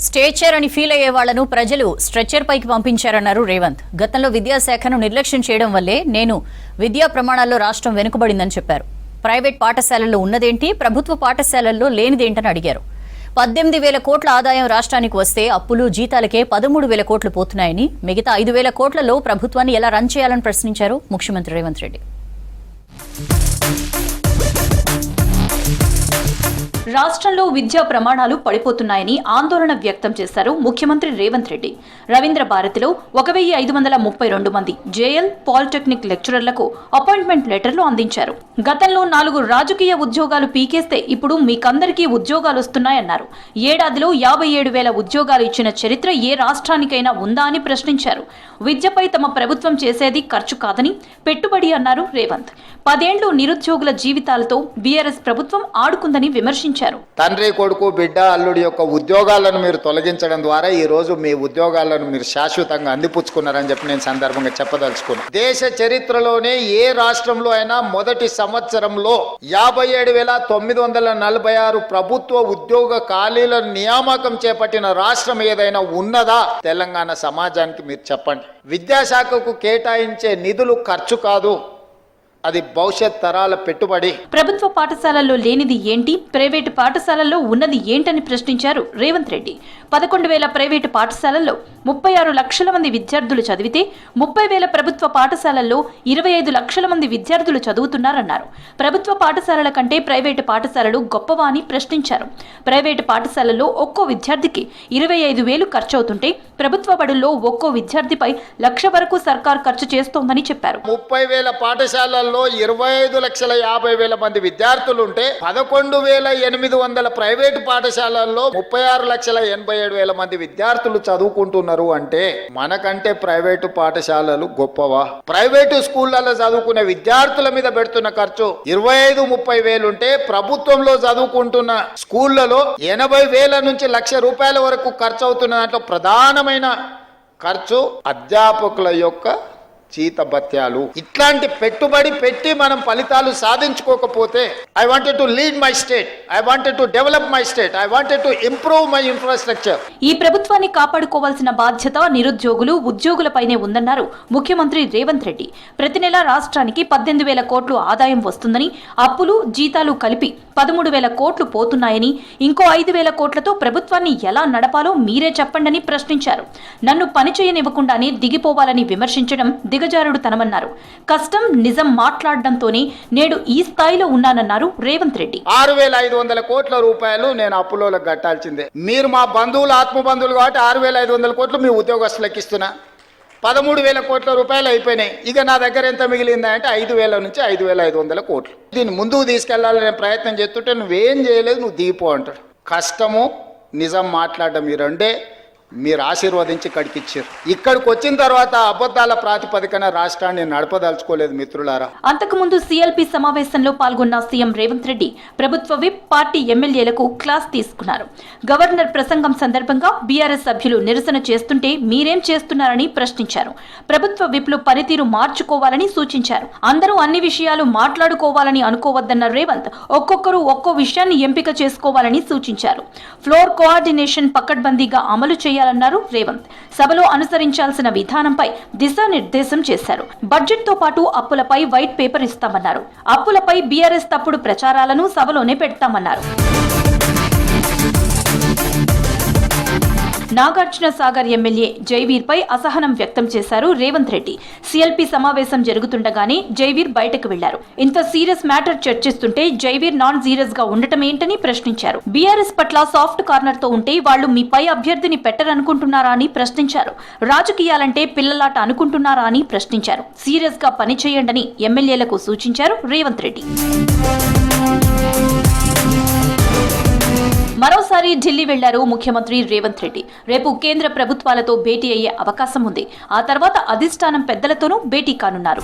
Stretcher అని feel అయ్యే వాళ్లను ప్రజలు స్ట్రెచర్ పైకి పంపించారన్నారు రేవంత్. గతంలో విద్యాశాఖను నిర్లక్ష్యం చేయడం వల్లే నేను విద్యా ప్రమాణాల్లో రాష్ట్రం వెనుకబడిందని చెప్పారు. ప్రైవేట్ పాఠశాలల్లో ఉన్నదేంటి, ప్రభుత్వ పాఠశాలల్లో లేనిదేంటని అడిగారు. 18,000 కోట్ల ఆదాయం రాష్ట్రానికి వస్తే అప్పులు జీతాలకే 13,000 కోట్లు పోతున్నాయని, మిగతా 5,000 కోట్లలో ప్రభుత్వాన్ని ఎలా రన్ చేయాలని ప్రశ్నించారు ముఖ్యమంత్రి రేవంత్ రెడ్డి. రాష్ట్రంలో విద్యా ప్రమాణాలు పడిపోతున్నాయని ఆందోళన వ్యక్తం చేశారు ముఖ్యమంత్రి రేవంత్ రెడ్డి. రవీంద్ర భారతిలో 1,532 మంది జేఎల్ పాలిటెక్నిక్ లెక్చరర్లకు అపాయింట్మెంట్ లెటర్లు అందించారు. గతంలో 4 రాజకీయ ఉద్యోగాలు పీకేస్తే ఇప్పుడు మీకందరికీ ఉద్యోగాలు వస్తున్నాయన్నారు. ఏడాదిలో 57,000 ఉద్యోగాలు ఇచ్చిన చరిత్ర ఏ రాష్ట్రానికైనా ఉందా అని ప్రశ్నించారు. విద్యపై తమ ప్రభుత్వం చేసేది ఖర్చు కాదని పెట్టుబడి అన్నారు రేవంత్. 10 ఏళ్లు నిరుద్యోగుల జీవితాలతో బీఆర్ఎస్ ప్రభుత్వం ఆడుకుందని విమర్శించారు. తండ్రి, కొడుకు, బిడ్డ, అల్లుడి యొక్క ఉద్యోగాలను మీరు తొలగించడం ద్వారా ఈ రోజు మీ ఉద్యోగాలను మీరు శాశ్వతంగా అందిపుచ్చుకున్నారని చెప్పి నేను సందర్భంగా చెప్పదలుచుకున్నాను. దేశ చరిత్రలోనే ఏ రాష్ట్రంలో అయినా మొదటి సంవత్సరంలో 57,946 ప్రభుత్వ ఉద్యోగ ఖాళీల నియామకం చేపట్టిన రాష్ట్రం ఏదైనా ఉన్నదా? తెలంగాణ సమాజానికి మీరు చెప్పండి. విద్యాశాఖకు కేటాయించే నిధులు ఖర్చు కాదు, అది భవిష్యత్ తరాల పెట్టుబడి. ప్రభుత్వ పాఠశాలల్లో లేనిది ఏంటి, ప్రైవేటు పాఠశాలల్లో ఉన్నది ఏంటని ప్రశ్నించారు రేవంత్ రెడ్డి. 11,000 ప్రైవేటు పాఠశాలల్లో 36 లక్షల మంది విద్యార్థులు చదివితే 30,000 ప్రభుత్వ పాఠశాలల్లో 25 లక్షల మంది విద్యార్థులు చదువుతున్నారన్నారు. ప్రభుత్వ పాఠశాలల కంటే ప్రైవేటు పాఠశాలలు గొప్పవా అని ప్రశ్నించారు. ప్రైవేటు పాఠశాలల్లో ఒక్కో విద్యార్థికి 25,000 ఖర్చు అవుతుంటే ప్రభుత్వ బడుల్లో ఒక్కో విద్యార్థిపై 1,00,000 వరకు సర్కార్ ఖర్చు చేస్తోందని చెప్పారు. 30,000 పాఠశాలల్లో 25,50,000 మంది విద్యార్థులు ఉంటే 11,800 ప్రైవేటు పాఠశాలల్లో 36,87,000 మంది విద్యార్థులు చదువుకుంటున్నారు. అంటే మనకంటే ప్రైవేటు పాఠశాలలు గొప్పవా? ప్రైవేటు స్కూళ్లలో చదువుకునే విద్యార్థుల మీద పెడుతున్న ఖర్చు 25-30 వేలు ఉంటే ప్రభుత్వంలో చదువుకుంటున్న స్కూళ్లలో 80,000 నుంచి 1,00,000 రూపాయల వరకు ఖర్చు అవుతున్న దాంట్లో ప్రధానమైన ఖర్చు అధ్యాపకుల యొక్క జీతభత్యాలు. ఇట్లాంటి పెట్టుబడి పెట్టి మనం ఫలితాలు సాధించుకోకపోతే I wanted to lead my state, I wanted to develop my state, I wanted to improve my infrastructure. ఈ ప్రభుత్వాన్ని కాపాడుకోవాల్సిన బాధ్యత నిరుద్యోగులు, ఉద్యోగులపైనే ఉందన్నారు ముఖ్యమంత్రి రేవంత్ రెడ్డి. ప్రతి నెల రాష్ట్రానికి 18,000 కోట్లు ఆదాయం వస్తుందని, అప్పులు జీతాలు కలిపి 13,000 కోట్లు పోతున్నాయని, ఇంకో 5,000 కోట్లతో ప్రభుత్వాన్ని ఎలా నడపాలో మీరే చెప్పండని ప్రశ్నించారు. నన్ను పని చేయనివ్వకుండానే దిగిపోవాలని విమర్శించడం దిగజారుడు తనమన్నారు. కష్టం నిజం మాట్లాడడంతోనే నేడు ఈ స్థాయిలో ఉన్నానన్నారు రేవంత్ రెడ్డి. 6,500 కోట్ల రూపాయలు నేను అప్పులోకి కట్టాల్సిందే. మీరు మా బంధువులు, ఆత్మ బంధువులు కాబట్టి 6,500 కోట్లు మీ ఉద్యోగస్తులకు ఇస్తున్నా. 13,000 కోట్ల రూపాయలు అయిపోయినాయి. ఇక నా దగ్గర ఎంత మిగిలిందా అంటే 5,000 నుంచి 5,500 కోట్లు. దీన్ని ముందుకు తీసుకెళ్లాలనే ప్రయత్నం చేస్తుంటే నువ్వేం చేయలేదు, నువ్వు దిగిపో అంటాడు. కష్టము నిజం మాట్లాడడం ఈ రెండే మీరు ఆశీర్వదించి ఇక్కడికిచ్చారు. ఇక్కడికి వచ్చిన తర్వాత అబద్ధాల ప్రాతిపదికన రాష్ట్రాన్ని నడపదలుచుకోలేదు మిత్రులారా. అంతకుముందు సిఎల్పి సమావేశంలో పాల్గొన్న సీఎం రేవంత్ రెడ్డి ప్రభుత్వ విప్, పార్టీ ఎమ్మెల్యేలకు క్లాస్ తీసుకున్నారు. గవర్నర్ ప్రసంగం సందర్భంగా బీఆర్ఎస్ సభ్యులు నిరసన చేస్తుంటే మీరేం చేస్తున్నారని ప్రశ్నించారు. ప్రభుత్వ విప్లు పనితీరు మార్చుకోవాలని సూచించారు. అందరూ అన్ని విషయాలు మాట్లాడుకోవాలని అనుకోవద్దన్న రేవంత్ ఒక్కొక్కరు ఒక్కో విషయాన్ని ఎంపిక చేసుకోవాలని సూచించారు. ఫ్లోర్ కోఆర్డినేషన్ పకడ్బందీగా అమలు చేయాలన్నారు రేవంత్. సభలో అనుసరించాల్సిన విధానంపై దిశానిర్దేశం చేశారు. బడ్జెట్ తో పాటు అప్పులపై వైట్ పేపర్ ఇస్తామన్నారు. అప్పులపై బీఆర్ఎస్ తప్పుడు ప్రచారాలను సభలోనే పెడతామన్నారు. నాగార్జున సాగర్ ఎమ్మెల్యే జైవీర్ పై అసహనం వ్యక్తం చేశారు రేవంత్ రెడ్డి. సిఎల్పి సమావేశం జరుగుతుండగానే జైవీర్ బయటకు వెళ్లారు. ఇంత సీరియస్ మ్యాటర్ చర్చిస్తుంటే జైవీర్ నాన్ సీరియస్ గా ఉండటం ఏంటని ప్రశ్నించారు. బీఆర్ఎస్ పట్ల సాఫ్ట్ కార్నర్ తో ఉంటే వాళ్లు మీ పై అభ్యర్థిని పెట్టరనుకుంటున్నారా అని ప్రశ్నించారు. రాజకీయాలంటే పిల్లలాట అనుకుంటున్నారా అని ప్రశ్నించారు. సీరియస్ గా పనిచేయండని ఎమ్మెల్యేలకు సూచించారు రేవంత్ రెడ్డి. మరోసారి ఢిల్లీ వెళ్లారు ముఖ్యమంత్రి రేవంత్ రెడ్డి. రేపు కేంద్ర ప్రభుత్వాలతో భేటీ అయ్యే అవకాశం ఉంది. ఆ తర్వాత అధిష్టానం పెద్దలతోనూ భేటీ కానున్నారు.